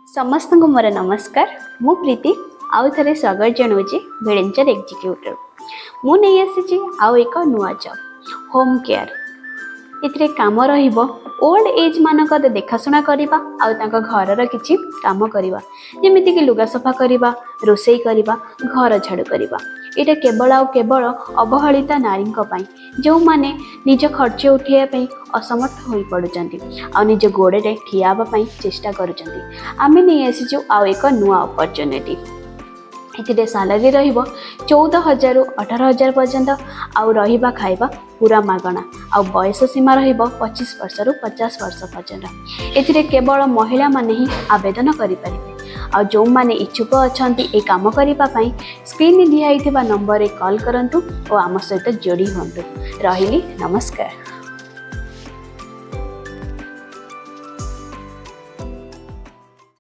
समस्त को मोर नमस्कार। मु प्रीति आउ थे स्वागत जनाऊँगी भेडेंचर एग्जीक्यूटिव। मु नहीं आसी आउ एक नुआ जॉब होम केयर। इतरे काम रहिबो ओल्ड एज मानक देखाशुना करवा आउ घर किछि काम करवा जेमिति कि लुगा सफा करवा, रोषेई करवा, घर झाड़ू करवा। एटा केवल आउ केवल अवहेलिता नारी जो माने निज खर्च उठाइबा असमर्थ हो पड़ुचंती आ निज गोड़े ठिया चेष्टा करुचंती। आमे नहीं आसीचु आउ एक नुआ अपॉर्चुनिटी। इतने सालारी रहिबो 14,000 रु 18,000 पर्यंत आउ रहिबा खाइबा पूरा मागणा आउ बयस सीमा रहिबो 25 वर्ष रु 50 वर्ष पर्यंत। एथिरे केवल महिला माने ही आवेदन करि परिबे। आ जो माने इच्छुक अछंती ए काम करिबा पई स्क्रीन दिया नंबर रे कॉल करंतु और आम सहित जोड़ी हुंतु। रहिली नमस्कार।